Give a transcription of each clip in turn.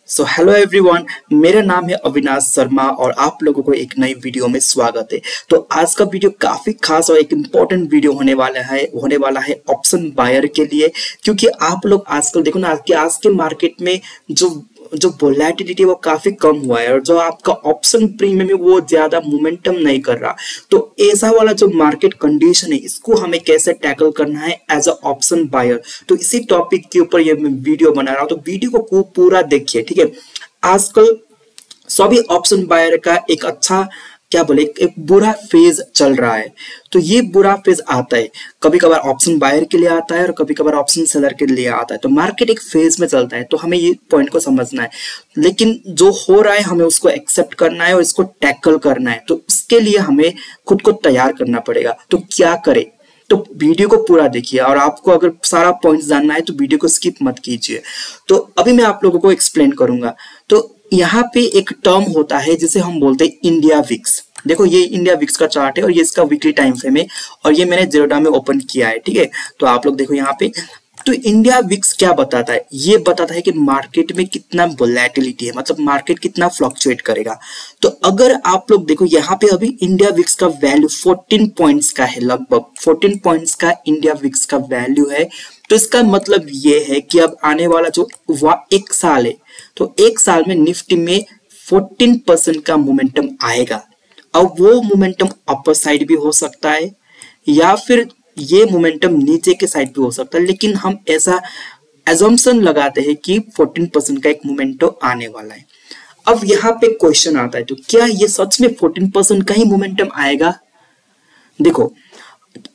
So hello everyone, मेरा नाम है अविनाश शर्मा और आप लोगों को एक नई वीडियो में स्वागत है। तो आज का वीडियो काफी खास और एक इम्पोर्टेंट वीडियो होने वाला है ऑप्शन बायर के लिए, क्योंकि आप लोग आजकल देखो ना कि आज के मार्केट में जो वोलेटिलिटी है वो काफी कम हुआ है और जो आपका ऑप्शन प्रीमियम है वो ज्यादा मोमेंटम नहीं कर रहा। तो ऐसा वाला जो मार्केट कंडीशन है इसको हमें कैसे टैकल करना है एज अ ऑप्शन बायर, तो इसी टॉपिक के ऊपर ये मैं वीडियो बना रहा हूं। तो वीडियो को पूरा देखिए, ठीक है। आजकल सभी ऑप्शन बायर का एक अच्छा एक बुरा फेज चल रहा है। तो ये बुरा फेज आता है, कभी कभार ऑप्शन बायर के लिए आता है और कभी कभार ऑप्शन सेलर के लिए आता है। तो मार्केट एक फेज में चलता है, तो हमें ये पॉइंट को समझना है। लेकिन जो हो रहा है हमें उसको एक्सेप्ट करना है और इसको टैकल करना है। तो इसके लिए हमें खुद को तैयार करना पड़ेगा। तो क्या करें? तो वीडियो को पूरा देखिए और आपको अगर सारा पॉइंट जानना है तो वीडियो को स्किप मत कीजिए। तो अभी मैं आप लोगों को एक्सप्लेन करूंगा। तो यहाँ पे एक टर्म होता है जिसे हम बोलते हैं इंडिया विक्स। देखो ये इंडिया विक्स का चार्ट है और ये इसका वीकली टाइम फ्रेम है और ये मैंने जेरोडा में ओपन किया है, ठीक है। तो आप लोग देखो यहाँ पे, तो इंडिया विक्स क्या बताता है? ये बताता है कि मार्केट में कितना वोलेटिलिटी है, मतलब मार्केट कितना फ्लक्चुएट करेगा। तो अगर आप लोग देखो यहाँ पे अभी इंडिया विक्स का वैल्यू 14 पॉइंट्स का है, लगभग 14 पॉइंट्स का इंडिया विक्स का वैल्यू है। तो इसका मतलब ये है कि अब आने वाला जो एक साल है, तो एक साल में निफ्टी में 14% का मोमेंटम आएगा। अब वो मोमेंटम अपर साइड भी हो सकता है या फिर ये मोमेंटम नीचे के साइड भी हो सकता है, लेकिन हम ऐसा एजम्पशन लगाते हैं कि 14% का एक मोमेंटम आने वाला है। अब यहाँ पे क्वेश्चन आता है, तो क्या ये सच में 14% का ही मोमेंटम आएगा? देखो,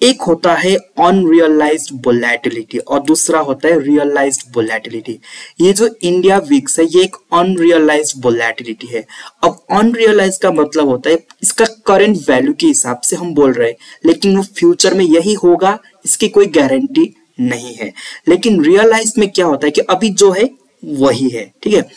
एक होता है अनरियलाइज्ड वोलेटिलिटी और दूसरा होता है रियलाइज्ड वोलेटिलिटी। ये जो इंडिया विक्स है ये एक अनरियलाइज्ड वोलेटिलिटी है। अब अनरियलाइज्ड का मतलब होता है इसका करंट वैल्यू के हिसाब से हम बोल रहे हैं, लेकिन वो फ्यूचर में यही होगा इसकी कोई गारंटी नहीं है। लेकिन रियलाइज्ड में क्या होता है कि अभी जो है वही है, ठीक है।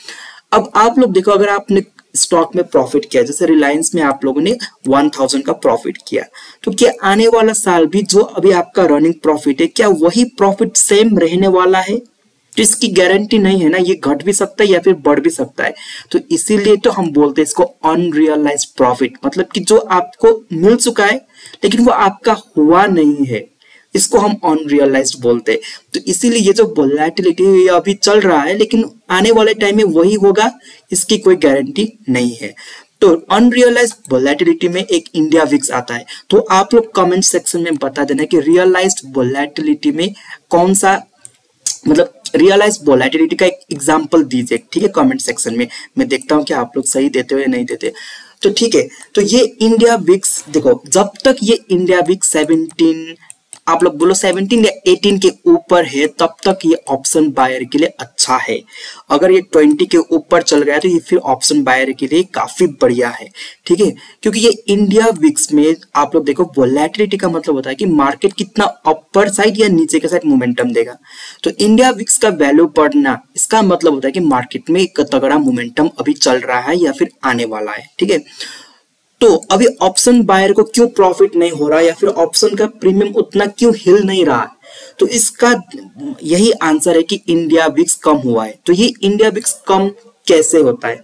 अब आप लोग देखो, अगर आपने स्टॉक में प्रॉफिट किया, जैसे रिलायंस में आप लोगों ने 1000 का प्रॉफिट किया, तो क्या आने वाला साल भी जो अभी आपका रनिंग प्रॉफिट है क्या वही प्रॉफिट सेम रहने वाला है? तो इसकी गारंटी नहीं है ना, ये घट भी सकता है या फिर बढ़ भी सकता है। तो इसीलिए तो हम बोलते हैं इसको अनरियलाइज्ड प्रॉफिट, मतलब कि जो आपको मिल चुका है लेकिन वो आपका हुआ नहीं है, इसको हम अनरियलाइज्ड बोलते हैं। तो इसीलिए ये जो वोलेटिलिटी ये अभी चल रहा है लेकिन आने वाले टाइम में वही होगा, इसकी कोई गारंटी नहीं है। तो अनरियलाइज्ड वोलेटिलिटी में एक इंडिया विक्स आता है। तो आप लोग कमेंट सेक्शन में बता देना कि रियलाइज्ड वोलेटिलिटी में कौन सा, मतलब रियलाइज्ड वोलेटिलिटी का एक एग्जांपल दीजिए, ठीक है, कमेंट सेक्शन में। मैं देखता हूं कि आप लोग सही देते हो या नहीं देते। तो ठीक है, तो ये इंडिया विक्स देखो, जब तक ये इंडिया विक्स 17, आप लोग बोलो 17 या 18 के ऊपर है तब तक ये ऑप्शन बायर के लिए अच्छा है। अगर ये 20 के ऊपर चल गया तो ये फिर ऑप्शन बायर के लिए काफी बढ़िया है, ठीक है। क्योंकि ये इंडिया विक्स में आप लोग देखो वोलेटिलिटी का मतलब होता है कि मार्केट कितना अपर साइड या नीचे के साइड मोमेंटम देगा। तो इंडिया विक्स का वैल्यू बढ़ना इसका मतलब होता है कि मार्केट में एक तगड़ा मोमेंटम अभी चल रहा है या फिर आने वाला है, ठीक है। तो अभी ऑप्शन बायर को क्यों प्रॉफिट नहीं हो रहा या फिर ऑप्शन का प्रीमियम उतना क्यों हिल नहीं रहा है? तो इसका यही आंसर है कि इंडिया विक्स कम हुआ है। तो ये इंडिया विक्स कम कैसे होता है?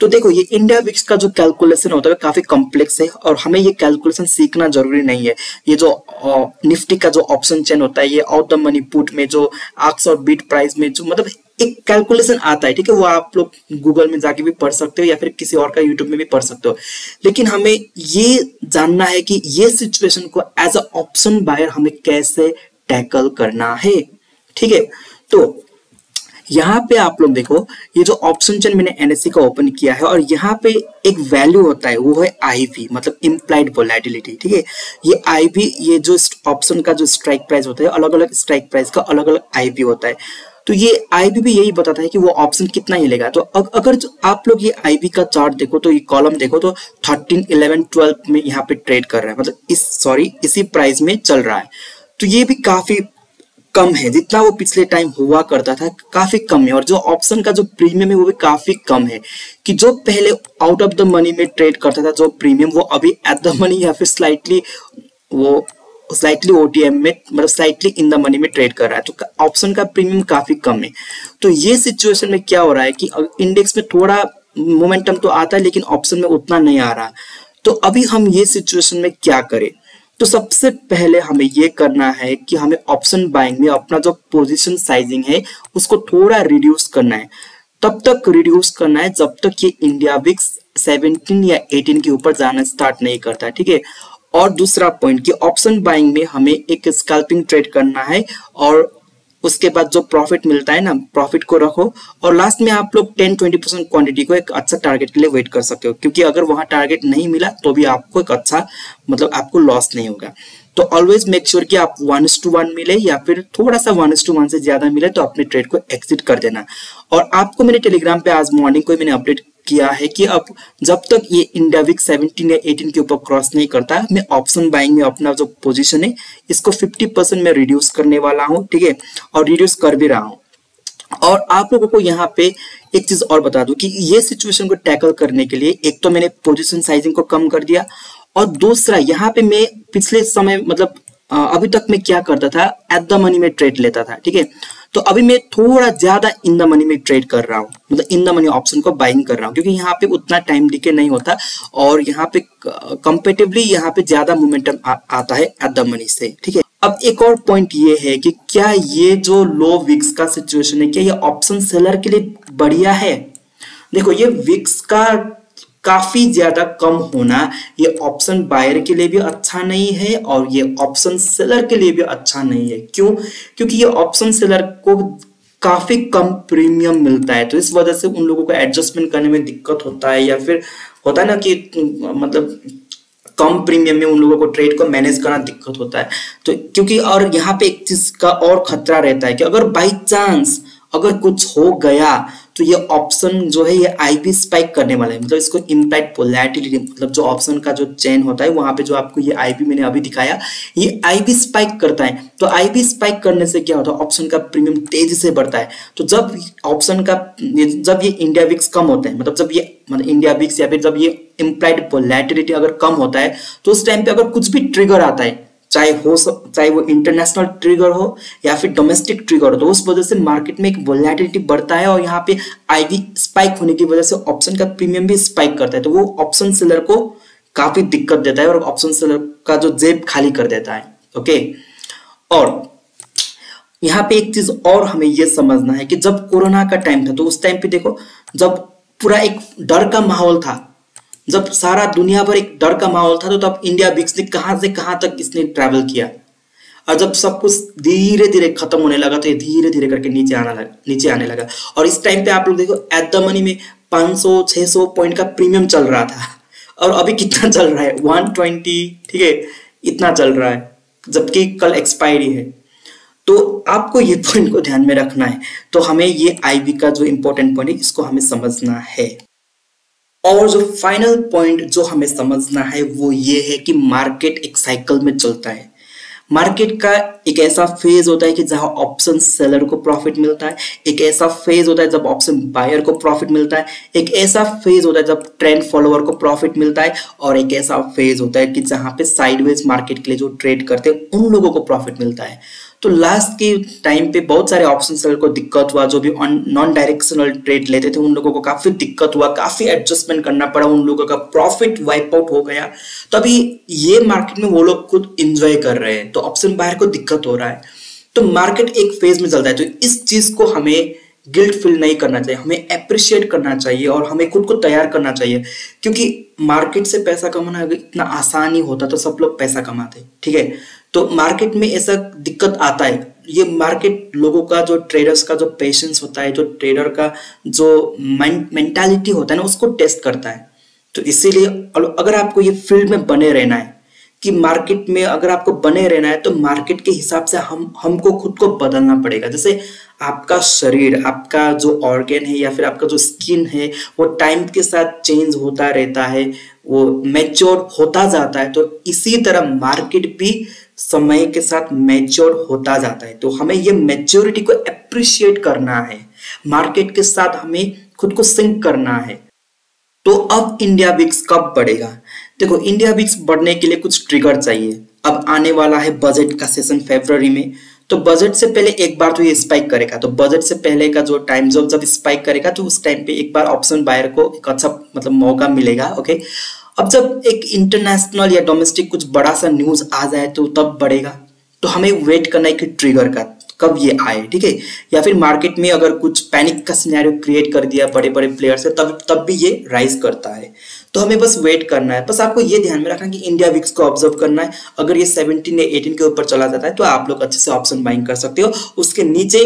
तो देखो, ये इंडिया विक्स का जो कैलकुलेशन होता है काफी कॉम्प्लेक्स है और हमें ये कैलकुलेशन सीखना जरूरी नहीं है। ये जो निफ्टी का जो ऑप्शन चेन होता है, ये आउट द मनी पुट में जो आक्स और बीट प्राइस में जो मतलब एक कैलकुलेशन आता है, ठीक है, वो आप लोग गूगल में जाके भी पढ़ सकते हो या फिर किसी और का यूट्यूब में भी पढ़ सकते हो। लेकिन हमें ये जानना है कि ये सिचुएशन को एज अ ऑप्शन बायर हमें कैसे टैकल करना है, ठीक है। तो यहाँ पे आप लोग देखो, ये जो ऑप्शन चेन मैंने एनएससी का ओपन किया है और यहाँ पे एक वैल्यू होता है, वो है आईवी, मतलब इम्प्लाइड वोलेटिलिटी, ठीक है। ये आईवी, ये जो ऑप्शन का जो स्ट्राइक प्राइस होता है, अलग अलग स्ट्राइक प्राइस का अलग अलग आईवी होता है। तो ये आईवी भी यही बताता है कि वो ऑप्शन कितना ही लेगा। तो अगर आप लोग ये आईवी का चार्ट देखो, तो ये कॉलम देखो, तो 13, 11, 12 में यहाँ पे ट्रेड कर रहा है, मतलब इसी प्राइस में चल रहा है। तो ये भी काफी कम है, जितना वो पिछले टाइम हुआ करता था काफी कम है। और जो ऑप्शन का जो प्रीमियम है वो भी काफी कम है, कि जो पहले आउट ऑफ द मनी में ट्रेड करता था जो प्रीमियम, वो अभी एट द मनी या फिर स्लाइटली वो स्लाइटली ओटीएम में मतलब स्लाइटली इन द मनी में ट्रेड कर रहा है, तो ऑप्शन का प्रीमियम काफी कम है। तो ये सिचुएशन में क्या हो रहा है कि इंडेक्स में थोड़ा मोमेंटम तो आता है लेकिन ऑप्शन में उतना नहीं आ रहा। तो अभी हम ये सिचुएशन में क्या करें? तो सबसे पहले हमें ये करना है कि हमें ऑप्शन बाइंग में अपना जो पोजीशन साइजिंग है उसको थोड़ा रिड्यूस करना है। तब तक रिड्यूस करना है जब तक ये इंडिया विक्स 17 या 18 के ऊपर जाना स्टार्ट नहीं करता है, ठीक है। और दूसरा पॉइंट कि ऑप्शन बाइंग में हमें एक स्कैल्पिंग ट्रेड करना है और उसके बाद जो प्रॉफिट मिलता है ना, प्रॉफिट को रखो और लास्ट में आप लोग 10-20% क्वांटिटी को एक अच्छा टारगेट के लिए वेट कर सकते हो, क्योंकि अगर वहां टारगेट नहीं मिला तो भी आपको एक अच्छा मतलब आपको लॉस नहीं होगा। तो ऑलवेज मेक श्योर कि आप 1:1 मिले या फिर थोड़ा सा 1:1 से ज्यादा मिले तो अपने ट्रेड को एग्जिट कर देना। और आपको मेरे टेलीग्राम पे आज मॉर्निंग को मैंने अपडेट किया है कि अब जब तक ये इंडिया विक्स 17 या 18 के ऊपर क्रॉस नहीं करता, मैं ऑप्शन बाइंग में अपना जो पोजीशन है इसको 50% में रिड्यूस करने वाला हूँ, ठीक है, और रिड्यूस कर भी रहा हूँ। और आप लोगों को यहाँ पे एक चीज और बता दूं कि ये सिचुएशन को टैकल करने के लिए एक तो मैंने पोजीशन साइजिंग को कम कर दिया और दूसरा यहाँ पे मैं पिछले समय मतलब अभी तक मैं क्या करता था, एट द मनी में ट्रेड लेता था, ठीक है। तो अभी मैं थोड़ा ज्यादा इन द मनी में ट्रेड कर रहा हूँ, मतलब इन द मनी ऑप्शन को बाइंग कर रहा हूँ, क्योंकि यहाँ पे उतना टाइम डिके नहीं होता और यहाँ पे कंपेटिवली यहाँ पे ज्यादा मोमेंटम आता है एट द मनी से, ठीक है। अब एक और पॉइंट ये है कि क्या ये जो लो विक्स का सिचुएशन है क्या ये ऑप्शन सेलर के लिए बढ़िया है? देखो ये विक्स का काफी ज्यादा कम होना ये ऑप्शन बायर के लिए भी अच्छा नहीं है और ये ऑप्शन सेलर के लिए भी अच्छा नहीं है। क्यों? क्योंकि ये ऑप्शन सेलर को काफी कम प्रीमियम मिलता है, तो इस वजह से उन लोगों को एडजस्टमेंट करने में दिक्कत होता है, या फिर होता है ना कि मतलब कम प्रीमियम में उन लोगों को ट्रेड को मैनेज करना दिक्कत होता है। तो क्योंकि और यहाँ पे एक चीज का और खतरा रहता है कि अगर बाई चांस अगर कुछ हो गया तो ये ऑप्शन जो है ये आईबी स्पाइक करने वाला है, मतलब इसको इम्प्लाइड वोलेटिलिटी मतलब जो ऑप्शन का जो चेन होता है वहां पे जो आपको ये आईबी मैंने अभी दिखाया ये आईबी स्पाइक करता है। तो आईबी स्पाइक करने से क्या होता है, ऑप्शन का प्रीमियम तेजी से बढ़ता है। तो जब ऑप्शन का जब ये इंडिया विक्स कम होता है, मतलब जब ये मतलब इंडिया विक्स या फिर जब ये इम्प्लाइड वोलेटिलिटी अगर कम होता है तो उस टाइम पे अगर कुछ भी ट्रिगर आता है, चाहे वो इंटरनेशनल ट्रिगर हो या फिर डोमेस्टिक ट्रिगर हो, तो उस वजह से मार्केट में एक वोलेटिलिटी बढ़ता है और यहाँ पे आईवी स्पाइक होने की वजह से ऑप्शन का प्रीमियम भी स्पाइक करता है। तो वो ऑप्शन सेलर को काफी दिक्कत देता है और ऑप्शन सेलर का जो जेब खाली कर देता है। ओके, और यहाँ पे एक चीज और हमें ये समझना है कि जब कोरोना का टाइम था तो उस टाइम पे देखो जब पूरा एक डर का माहौल था, जब सारा दुनिया भर एक डर का माहौल था, तो तब इंडिया विक्स ने कहां से कहां तक इसने ट्रैवल किया। और जब सब कुछ धीरे धीरे खत्म होने लगा तो ये धीरे धीरे करके नीचे आने लगा। और इस टाइम पे आप लोग देखो एट द मनी में 500-600 पॉइंट का प्रीमियम चल रहा था और अभी कितना चल रहा है 120, ठीक है, इतना चल रहा है, जबकि कल एक्सपायरी है। तो आपको ये पॉइंट को ध्यान में रखना है। तो हमें ये आईबी का जो इंपॉर्टेंट पॉइंट है इसको हमें समझना है। और जो फाइनल पॉइंट जो हमें समझना है वो ये है कि मार्केट एक साइकिल में चलता है। मार्केट का एक ऐसा फेज होता है कि जहां ऑप्शन सेलर को प्रॉफिट मिलता है, एक ऐसा फेज होता है जब ऑप्शन बायर को प्रॉफिट मिलता है, एक ऐसा फेज होता है जब ट्रेंड फॉलोअर को प्रॉफिट मिलता है, और एक ऐसा फेज होता है कि जहां पे साइडवेज मार्केट के लिए जो ट्रेड करते हैं उन लोगों को प्रॉफिट मिलता है। तो लास्ट के टाइम पे बहुत सारे ऑप्शन सेलर को दिक्कत हुआ, जो भी नॉन डायरेक्शनल ट्रेड लेते थे उन लोगों को काफी दिक्कत हुआ, काफी एडजस्टमेंट करना पड़ा, उन लोगों का प्रॉफिट वाइप आउट हो गया। तो अभी ये मार्केट में वो लोग खुद एंजॉय कर रहे हैं, तो ऑप्शन बायर को दिक्कत हो रहा है। तो मार्केट एक फेज में चलता है, तो इस चीज को हमें गिल्ट फील नहीं करना चाहिए, हमें अप्रिशिएट करना चाहिए और हमें खुद को तैयार करना चाहिए, क्योंकि मार्केट से पैसा कमाना अगर इतना आसान ही होता तो सब लोग पैसा कमाते, ठीक है। तो मार्केट में ऐसा दिक्कत आता है, ये मार्केट लोगों का जो ट्रेडर्स का जो पेशेंस होता है, जो ट्रेडर का जो मेंटालिटी होता है ना, उसको टेस्ट करता है। तो इसीलिए अगर आपको ये फील्ड में बने रहना है, कि मार्केट में अगर आपको बने रहना है, तो मार्केट के हिसाब से हमको खुद को बदलना पड़ेगा। जैसे आपका शरीर, आपका जो ऑर्गन है या फिर आपका जो स्किन है वो टाइम के साथ चेंज होता रहता है, वो मैच्योर होता जाता है, तो इसी तरह मार्केट भी समय के साथ मैच्योर होता जाता है। तो हमें ये मैच्योरिटी को अप्रिशिएट करना है, मार्केट के साथ हमें खुद को सिंक करना है। तो अब इंडिया विक्स कब बढ़ेगा? देखो, इंडिया विक्स बढ़ने के लिए कुछ ट्रिगर चाहिए। अब आने वाला है बजट का सेशन फरवरी में, तो बजट से पहले एक बार तो ये स्पाइक करेगा। तो बजट से पहले का जो टाइम जब स्पाइक करेगा तो उस टाइम पे एक बार ऑप्शन बायर को एक अच्छा मतलब मौका मिलेगा। ओके, अब जब एक इंटरनेशनल या डोमेस्टिक कुछ बड़ा सा न्यूज आ जाए तो तब बढ़ेगा। तो हमें वेट करना है कि ट्रिगर का कब ये आए, ठीक है। या फिर मार्केट में अगर कुछ पैनिक का सिनेरियो क्रिएट कर दिया बड़े बड़े प्लेयर से तब भी ये राइज करता है। तो हमें बस वेट करना है। बस आपको ये ध्यान में रखना कि इंडिया विक्स को ऑब्जर्व करना है। अगर ये 17 या 18 के ऊपर चला जाता है तो आप लोग अच्छे से ऑप्शन बाइंग कर सकते हो। उसके नीचे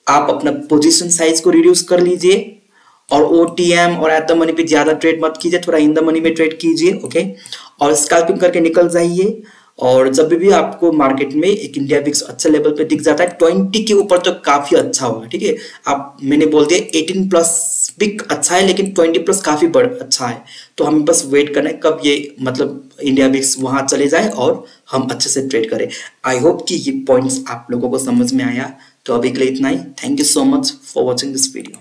आप अपना पोजीशन साइज को रिड्यूस कर लीजिए और ओटीएम और एट द मनी पे ज्यादा ट्रेड मत कीजिए, थोड़ा इन द मनी में ट्रेड कीजिए। ओके, और स्कैल्पिंग करके निकल जाइए। और जब भी आपको मार्केट में एक इंडिया विक्स अच्छे लेवल पे दिख जाता है 20 के ऊपर तो काफी अच्छा होगा, ठीक है। आप मैंने बोल दिया 18 प्लस भी अच्छा है लेकिन 20 प्लस काफी अच्छा है। तो हमें बस वेट करना है कब ये मतलब इंडिया विक्स वहां चले जाए और हम अच्छे से ट्रेड करें। आई होप कि ये पॉइंट्स आप लोगों को समझ में आया। तो अभी के लिए इतना ही। Thank you so much for watching this video.